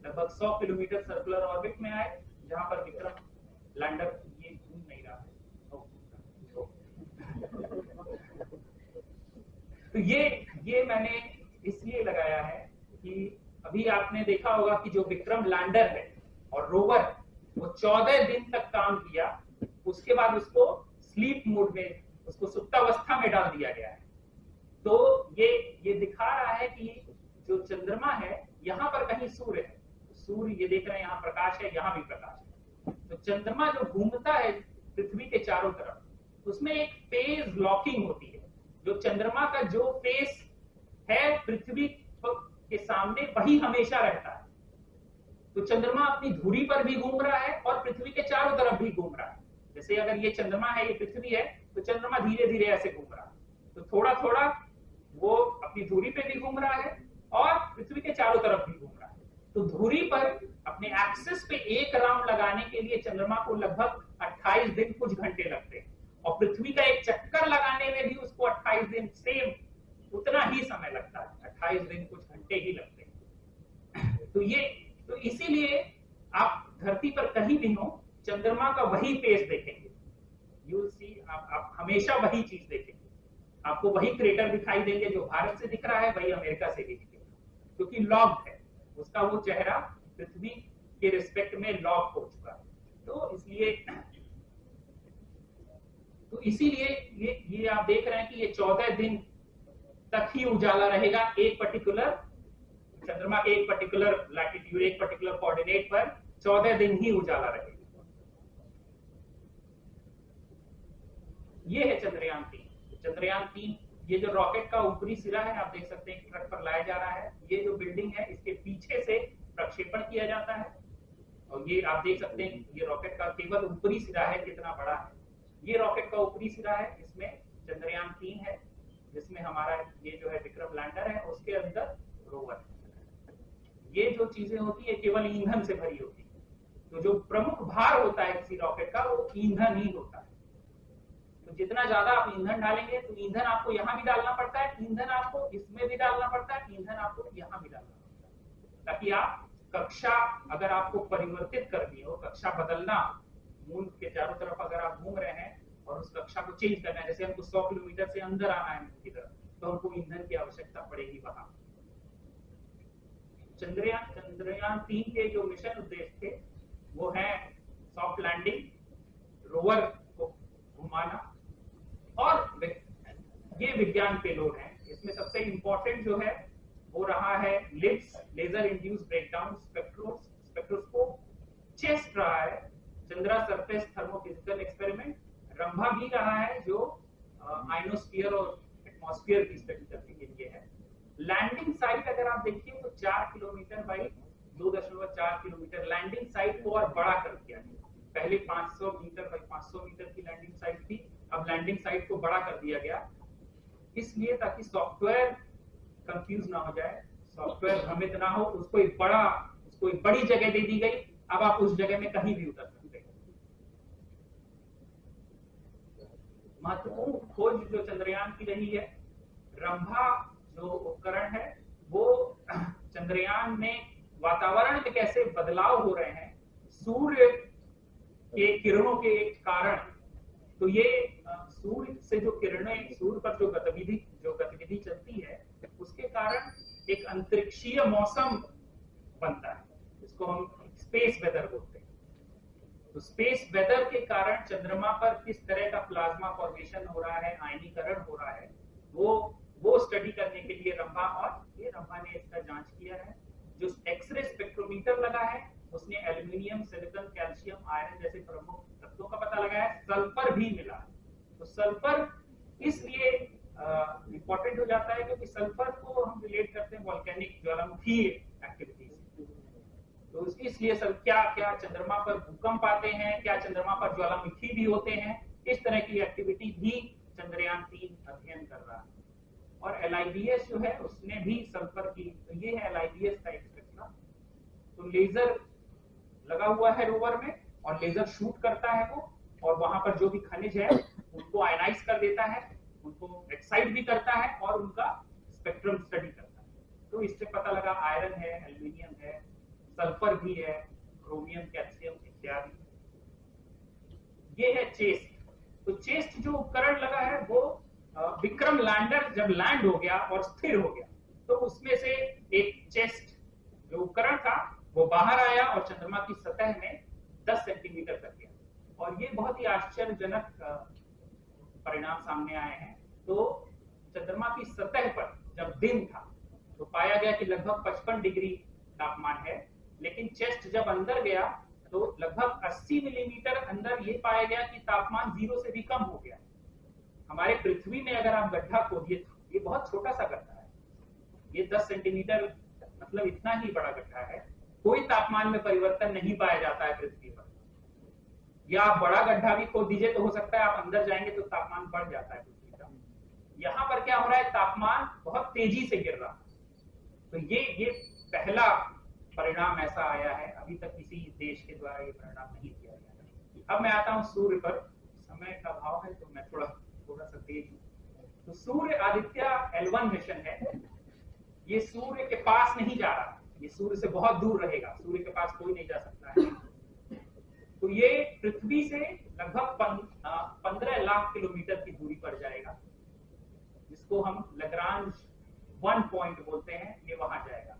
लगभग 100 किलोमीटर सर्कुलर ऑर्बिट में आए, जहां पर विक्रम लैंडर ये घूम नहीं रहा है। तो ये मैंने इसलिए लगाया है कि अभी आपने देखा होगा कि जो विक्रम लैंडर है और रोवर, वो 14 दिन तक काम किया, उसके बाद उसको स्लीप मोड में, उसको सुप्तावस्था में डाल दिया गया है। तो ये दिखा रहा है कि जो चंद्रमा है, यहाँ पर कहीं सूर्य है, सूर्य ये देख रहे हैं यहाँ प्रकाश है, यहाँ भी प्रकाश है। तो चंद्रमा जो घूमता है पृथ्वी के चारों तरफ, उसमें एक फेज लॉकिंग होती है। जो चंद्रमा का जो फेस है पृथ्वी के सामने, वही हमेशा रहता है। तो चंद्रमा अपनी धुरी पर भी घूम रहा है और पृथ्वी के चारों तरफ भी घूम रहा है। जैसे अगर ये चंद्रमा है, ये पृथ्वी है, तो चंद्रमा धीरे धीरे ऐसे घूम रहा है। तो थोड़ा थोड़ा वो अपनी धुरी पे भी घूम रहा है और पृथ्वी के चारों तरफ भी घूम रहा है। तो धुरी पर अपने एक्सिस पे एक राउंड लगाने के लिए चंद्रमा को लगभग 28 दिन कुछ घंटे लगते हैं, और पृथ्वी का एक चक्कर लगाने में भी उसको 28 दिन सेम उतना ही समय लगता है, 28 दिन कुछ घंटे ही लगते हैं। तो इसीलिए आप धरती पर कहीं भी हो, चंद्रमा का वही फेस देखेंगे, यू विल सी, आप हमेशा वही चीज देखेंगे। आपको वही क्रेटर दिखाई देंगे, जो भारत से दिख रहा है वही अमेरिका से भी दिखेगा, क्योंकि लॉक्ड है उसका वो चेहरा, पृथ्वी के रिस्पेक्ट में लॉक हो चुका है। तो इसीलिए ये आप देख रहे हैं कि ये 14 दिन तक ही उजाला रहेगा, एक पर्टिकुलर चंद्रमा के एक पर्टिकुलर लैटिट्यूड, एक पर्टिकुलर कोऑर्डिनेट पर 14 दिन ही उजाला रहेगा। ये है चंद्रयान-3। चंद्रयान-3, ये जो रॉकेट का ऊपरी सिरा है, आप देख सकते हैं कि ट्रक पर लाया जा रहा है। ये जो बिल्डिंग है, इसके पीछे से प्रक्षेपण किया जाता है, और ये आप देख सकते हैं ये रॉकेट का केवल ऊपरी सिरा है, कितना बड़ा है। ये रॉकेट का ऊपरी सिरा है, इसमें चंद्रयान-3 है, जिसमें हमारा ये जो है विक्रम लैंडर है, उसके अंदर रोवर है। ये जो चीजें होती है केवल ईंधन से भरी होती है। तो जो प्रमुख भार होता है किसी रॉकेट का, वो ईंधन ही होता है। तो जितना ज्यादा आप ईंधन डालेंगे, तो ईंधन आपको यहाँ भी डालना पड़ता है, ईंधन आपको इसमें भी डालना पड़ता है, ईंधन आपको यहाँ भी डालना पड़ता है, ताकि आप कक्षा अगर आपको परिवर्तित करनी हो, कक्षा बदलना, मून के चारों तरफ अगर आप घूम रहे हैं और उस कक्षा को चेंज करना है, जैसे हमको 100 किलोमीटर से अंदर आना है मून की तरफ, तो हमको ईंधन की आवश्यकता पड़ेगी वहां। चंद्रयान 3 के जो मिशन उद्देश्य थे वो है सॉफ्ट लैंडिंग, रोवर को घुमाना, और ये विज्ञान पेलोड है। इसमें सबसे इंपॉर्टेंट जो है वो रहा है LIBS, laser induced breakdown spectroscope, ChaSTE रहा है Chandra surface thermophysical experiment, Rambha भी रहा है जो आइनोस्फीयर और एटमॉस्फेयर की स्टडी करने के लिए है। लैंडिंग साइट अगर आप देखिए तो 4 kilometre by 2.4 kilometre landing site को और बड़ा कर दिया गया। पहले 500 मीटर बाई 500 मीटर की लैंडिंग साइट थी, अब लैंडिंग साइट को बड़ा कर दिया गया, इसलिए ताकि सॉफ्टवेयर कंफ्यूज ना हो जाए, सॉफ्टवेयर भ्रमित ना हो। उसको एक बड़ी जगह दे दी गई, अब आप उस जगह में कहीं भी उतर सकते हैं। महत्वपूर्ण खोज जो चंद्रयान की रही है, रंभा जो उपकरण है वो चंद्रयान में वातावरण में कैसे बदलाव हो रहे हैं सूर्य के किरणों के कारण। तो ये सूर्य से जो किरणें, सूर्य पर जो गतिविधि चलती है उसके कारण एक अंतरिक्षीय मौसम बनता है, इसको हम स्पेस वेदर बोलते हैं। तो स्पेस वेदर के कारण चंद्रमा पर किस तरह का प्लाज्मा फॉर्मेशन हो रहा है, आयनीकरण हो रहा है, वो स्टडी करने के लिए रंभा, और ये रंभा ने इसका जांच किया है। जो एक्सरे स्पेक्ट्रोमीटर लगा है उसने एल्यूमिनियम, सिलिकॉन, कैल्शियम, आयरन जैसे प्रमुख तत्वों का पता लगाया है, सल्फर भी मिला। तो सल्फर इसलिए इंपॉर्टेंट हो जाता है क्योंकि सल्फर को हम रिलेट करते हैं वोल्केनिक ज्वालामुखी एक्टिविटी से। तो इसलिए सर क्या चंद्रमा पर भूकंप आते हैं, क्या चंद्रमा पर ज्वालामुखी भी होते हैं, इस तरह की एक्टिविटी भी चंद्रयान 3 अध्ययन कर रहा है। और LIBS जो है उसने भी सल्फर की, तो ये है LIBS का एक स्पेक्ट्रम। तो लेजर लगा हुआ है रोवर में और लेजर शूट करता है वो, और वहां पर जो भी खनिज है उनको आयनाइज कर देता है, उनको एक्साइट भी करता है और उनका स्पेक्ट्रम स्टडी करता है। तो इससे पता लगा आयरन है, एल्यूमिनियम है, सल्फर भी है, क्रोमियम, कैल्शियम इत्यादि। ये है चेस्ट। तो चेस्ट जो उपकरण लगा है वो विक्रम लैंडर जब लैंड हो गया और स्थिर हो गया तो उसमें से एक चेस्ट जो उपकरण था वो बाहर आया और चंद्रमा की सतह में 10 सेंटीमीटर तक गया। और ये बहुत ही आश्चर्यजनक परिणाम सामने आए हैं। तो चंद्रमा की सतह पर जब दिन था तो पाया गया कि लगभग 55 डिग्री तापमान है, लेकिन चेस्ट जब अंदर गया तो लगभग 80 मिलीमीटर अंदर ये पाया गया कि तापमान 0 से भी कम हो गया। हमारे पृथ्वी में अगर आप गड्ढा खोदिए, ये बहुत छोटा सा गड्ढा है, ये 10 सेंटीमीटर मतलब इतना ही बड़ा गड्ढा है, कोई तापमान में परिवर्तन नहीं पाया जाता है पृथ्वी पर। या आप बड़ा गड्ढा भी खोद दीजिए तो हो सकता है आप अंदर जाएंगे तो तापमान बढ़ जाता है पृथ्वी का। यहाँ पर क्या हो रहा है, तापमान बहुत तेजी से गिर रहा है। तो ये पहला परिणाम ऐसा आया है, अभी तक किसी देश के द्वारा ये परिणाम नहीं किया गया। अब मैं आता हूँ सूर्य पर, समय का अभाव है तो मैं थोड़ा सा तेज हूँ। तो सूर्य आदित्य L1 मिशन है, ये सूर्य के पास नहीं जा रहा, ये सूर्य से बहुत दूर रहेगा, सूर्य के पास कोई नहीं जा सकता है। तो ये पृथ्वी से लगभग 15 लाख किलोमीटर की दूरी पर जाएगा, जिसको हम लग्रांज 1 पॉइंट बोलते हैं, ये वहां जाएगा।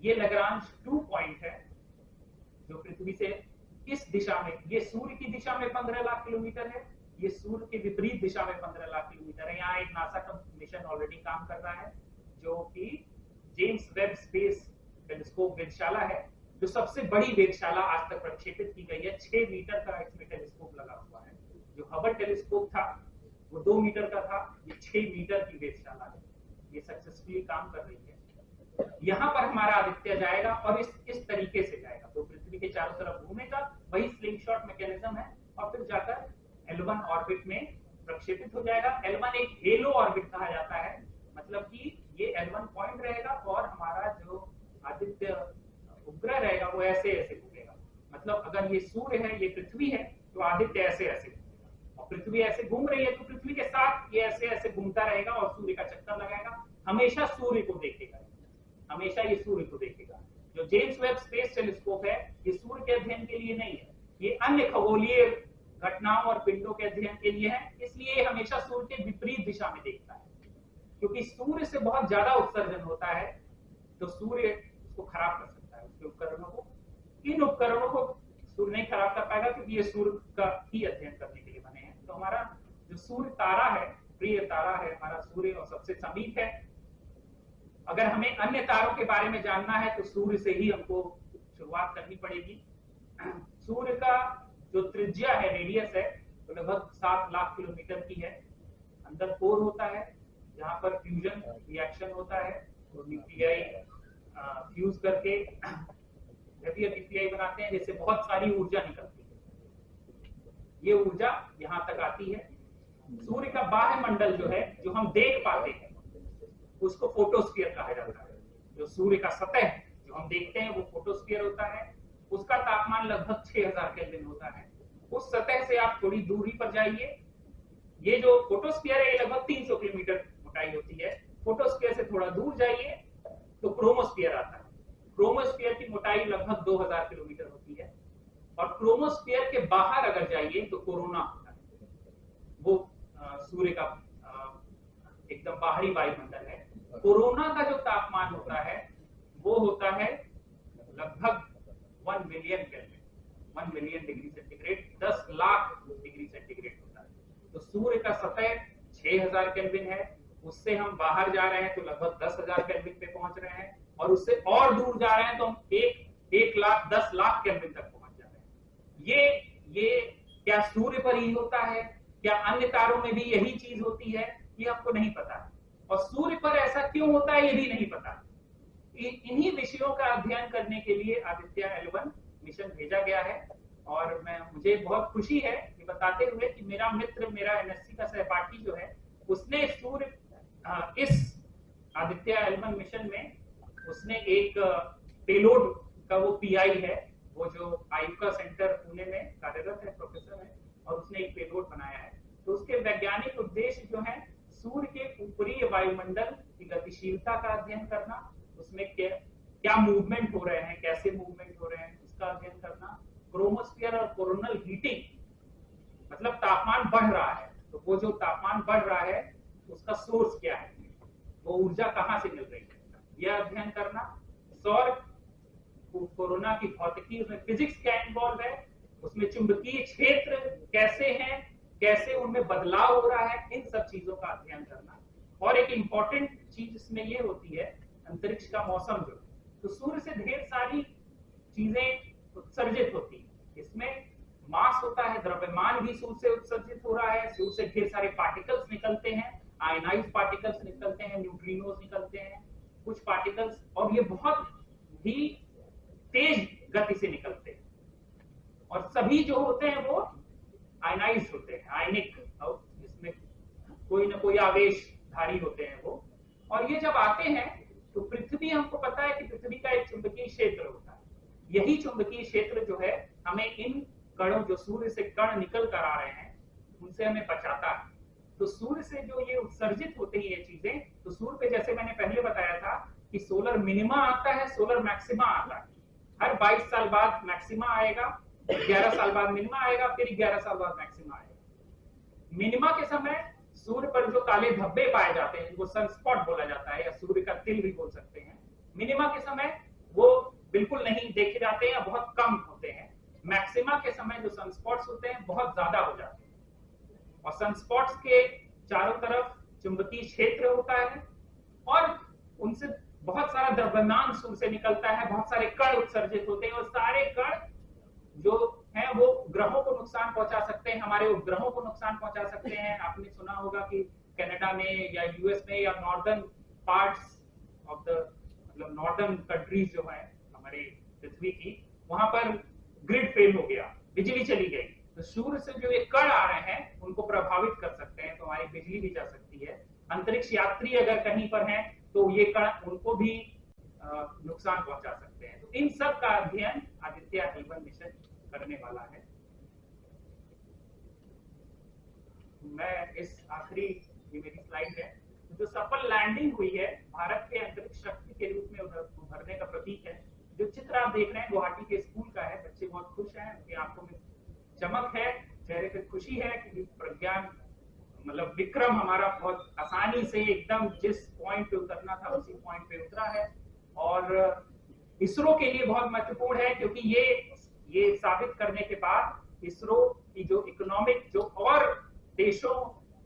ये लग्रांज 2 पॉइंट है जो पृथ्वी से इस दिशा में, ये सूर्य की दिशा में 15 लाख किलोमीटर है, ये सूर्य के विपरीत दिशा में 15 लाख किलोमीटर है। यहाँ एक नासा का मिशन ऑलरेडी काम कर रहा है जो कि जेम्स वेब स्पेस टेलीस्कोप वेधशाला है, जो सबसे बड़ी वेधशाला आज तक प्रक्षेपित की गई है। 6 मीटर का इसमें टेलीस्कोप लगा हुआ है। जो हबल टेलीस्कोप था वो 2 मीटर का था, ये 6 मीटर की वेधशाला है, ये सक्सेसफुली काम कर रही है। यहाँ पर हमारा आदित्य जाएगा और इस तरीके से जाएगा, तो पृथ्वी के चारों तरफ घूमेगा, वही स्लिंगशॉट मैकेनिज्म है, और फिर जाकर L1 ऑर्बिट में प्रक्षेपित हो जाएगा। L1 एक हेलो ऑर्बिट कहा जाता है, मतलब कि ये L1 पॉइंट रहेगा और हमारा जो आदित्य उपग्रह रहेगा वो ऐसे ऐसे घूमेगा। मतलब अगर ये सूर्य है, ये पृथ्वी है, तो आदित्य ऐसे ऐसे घूमेगा, और पृथ्वी ऐसे घूम रही है तो पृथ्वी के साथ ये ऐसे ऐसे घूमता रहेगा और सूर्य का चक्कर लगाएगा, हमेशा सूर्य को देखेगा, हमेशा ये सूर्य को देखेगा। जो जेम्स वेब स्पेस टेलीस्कोप है ये सूर्य के अध्ययन के लिए नहीं है, ये अन्य खगोलीय घटनाओं और पिंडों के अध्ययन के लिए है, इसलिए हमेशा सूर्य के विपरीत दिशा में देखता है। क्योंकि सूर्य से बहुत ज्यादा उत्सर्जन होता है तो सूर्य उसको खराब कर सकता है, उसके उपकरणों को। इन उपकरणों को सूर्य नहीं खराब कर पाएगा, क्योंकि ये सूर्य का ही अध्ययन करने के लिए बने हैं। तो हमारा जो सूर्य तारा है, प्रिय तारा है हमारा सूर्य, और सबसे समीप है। अगर हमें अन्य तारों के बारे में जानना है तो सूर्य से ही हमको शुरुआत करनी पड़ेगी। सूर्य का जो त्रिज्या है, रेडियस है, तो लगभग 7 लाख किलोमीटर की है। अंदर कोर होता है जहां पर फ्यूजन रिएक्शन होता है, तो न्यूक्लियाई फ्यूज करके न्यूक्लियाई बनाते हैं, जिससे बहुत सारी ऊर्जा निकलती है। ये ऊर्जा यहां तक आती है। सूर्य का बाह्य मंडल जो है, जो हम देख पाते हैं, उसको फोटोस्फीयर कहा जाता है। जो सूर्य का सतह जो हम देखते हैं वो फोटोस्फीयर होता है। उसका तापमान लगभग 6000 केल्विन होता है। उस सतह से आप थोड़ी दूरी पर जाइए, ये जो फोटोस्फीयर है ये लगभग 300 किलोमीटर मोटाई होती है। फोटोस्फीयर से थोड़ा दूर जाइए तो क्रोमोस्फीयर आता है। क्रोमोस्फीयर की मोटाई लगभग 2000 किलोमीटर होती है। और क्रोमोस्फीयर के बाहर अगर जाइए तो कोरोना होता है, वो सूर्य का एकदम बाहरी वायुमंडल है। कोरोना का जो तापमान होता है वो होता है लगभग 1 million kelvin, 1 million degree centigrade, 10 lakh degree centigrade होता है। तो सूर्य का सतह 6000 केल्विन है, उससे हम बाहर जा रहे हैं तो लगभग 10,000 केल्विन पे पहुंच रहे हैं, और उससे और दूर जा रहे हैं तो हम 1 लाख 10 लाख केल्विन तक पहुंच जा रहे हैं। ये क्या सूर्य पर ही होता है, क्या अन्य तारों में भी यही चीज होती है, ये आपको नहीं पता है। और सूर्य पर ऐसा क्यों होता है ये भी नहीं पता। इन्हीं विषयों का अध्ययन करने के लिए आदित्य L1 मिशन भेजा गया है। और मुझे बहुत खुशी है ये बताते हुए कि मेरा मित्र, मेरा NSC का सहपाठी जो है, उसने सूर्य इस आदित्य L1 मिशन में उसने एक पेलोड का वो PI है, वो जो आयुका सेंटर पुणे में कार्यरत है, प्रोफेसर है, और उसने एक पेलोड बनाया है। तो उसके वैज्ञानिक उद्देश्य जो है, सूर्य के ऊपरी वायुमंडल की गतिशीलता का अध्ययन करना, उसमें क्या मूवमेंट हो रहे हैं, कैसे मूवमेंट हो रहे हैं, उसका अध्ययन करना। क्रोमोस्फीयर और कोरोनल हीटिंग, मतलब तापमान बढ़ रहा है, तो वो जो तापमान बढ़ रहा है उसका सोर्स क्या है, वो ऊर्जा कहां से मिल रही है, यह अध्ययन करना। सौर कोरोना की भौतिकी, उसमें फिजिक्स क्या इन्वॉल्व है, उसमें चुंबकीय क्षेत्र कैसे हैं, कैसे उनमें बदलाव हो रहा है, इन सब चीजों का अध्ययन करना। और एक इंपॉर्टेंट चीज इसमें ये होती है, अंतरिक्ष का मौसम जो, तो सूर्य से ढेर सारी चीजें उत्सर्जित होती है। इसमें मास होता है, द्रव्यमान भी सूर्य से उत्सर्जित हो रहा है। सूर्य से ढेर सारे पार्टिकल्स निकलते हैं, आयनाइज्ड पार्टिकल्स निकलते हैं, न्यूट्रिनोज निकलते हैं, कुछ पार्टिकल्स, और ये बहुत ही तेज गति से निकलते हैं। और सभी जो होते हैं वो आयनाइज्ड होते हैं, आयनिक, इसमें कोई ना कोई आवेशधारी होते हैं वो। और ये जब आते हैं तो पृथ्वी, हमको पता है कि पृथ्वी का एक चुंबकीय क्षेत्र होता है। यही चुंबकीय क्षेत्र जो है हमें इन कणों, जो सूर्य से कण निकल कर आ रहे हैं, उनसे हमें बचाता है। तो सूर्य से जो ये उत्सर्जित होते हैं ये चीजें, तो सूर्य पे जैसे मैंने पहले बताया था कि सोलर मिनिमा आता है, सोलर मैक्सिमा आता है। हर 22 साल बाद मैक्सिमा आएगा, 11 साल बाद मिनिमा आएगा, फिर 11 साल बाद मैक्सिमा आएगा। मिनिमा के समय सूर्य पर जो काले धब्बे पाए जाते हैं, जिनको सनस्पॉट बोला जाता है, या सूर्य का तिल भी बोल सकते हैं, मिनिमा के समय वो बिल्कुल नहीं देखे जाते हैं या बहुत कम होते हैं। मैक्सिमा के समय जो सनस्पॉट्स होते हैं बहुत ज्यादा हो जाते हैं, और सनस्पॉट्स के चारों तरफ चुंबकीय क्षेत्र होता है, और उनसे बहुत सारा द्रव्यमान सूर्य से निकलता है, बहुत सारे कण उत्सर्जित होते हैं, और सारे कण जो हैं वो ग्रहों को नुकसान पहुंचा सकते हैं, हमारे उपग्रहों को नुकसान पहुंचा सकते हैं। आपने सुना होगा कि कनाडा में या यूएस में या नॉर्दर्न पार्ट्स ऑफ द, मतलब नॉर्दर्न कंट्रीज जो है हमारे पृथ्वी की, वहां पर ग्रिड फेल हो गया, बिजली चली गई। तो सूर्य से जो ये कण आ रहे हैं उनको प्रभावित कर सकते हैं, तो हमारी बिजली भी जा सकती है। अंतरिक्ष यात्री अगर कहीं पर हैं तो ये कण उनको भी नुकसान पहुंचा सकते हैं। तो इन सब का अध्ययन आदित्य L1 मिशन करने वाला है। मैं इस आखिरी, ये मेरी स्लाइड है, जो सफल लैंडिंग हुई है, भारत के अंतरिक्ष शक्ति के रूप में उभरने का प्रतीक है। जो चित्र आप देख रहे हैं गुवाहाटी के स्कूल का है, बच्चे बहुत खुश हैं, उनकी आंखों में चमक है, चेहरे पे खुशी है कि प्रज्ञान, मतलब विक्रम हमारा बहुत आसानी से एकदम जिस पॉइंट पे उतरना था उसी पॉइंट पे उतरा है। और इसरो के लिए बहुत महत्वपूर्ण है, क्योंकि ये साबित करने के बाद इसरो की जो इकोनॉमिक जो और देशों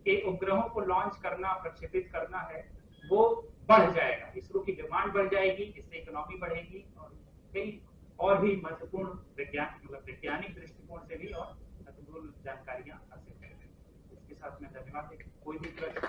के उपग्रहों को लॉन्च करना प्रक्षेपित करना है वो बढ़ जाएगा। इसरो की डिमांड बढ़ जाएगी, इससे इकोनॉमी बढ़ेगी और कई और भी महत्वपूर्ण वैज्ञानिक दृष्टिकोण से भी और महत्वपूर्ण जानकारियां हासिल करेंगे। इसके साथ मैं धन्यवाद। कोई भी प्रश्न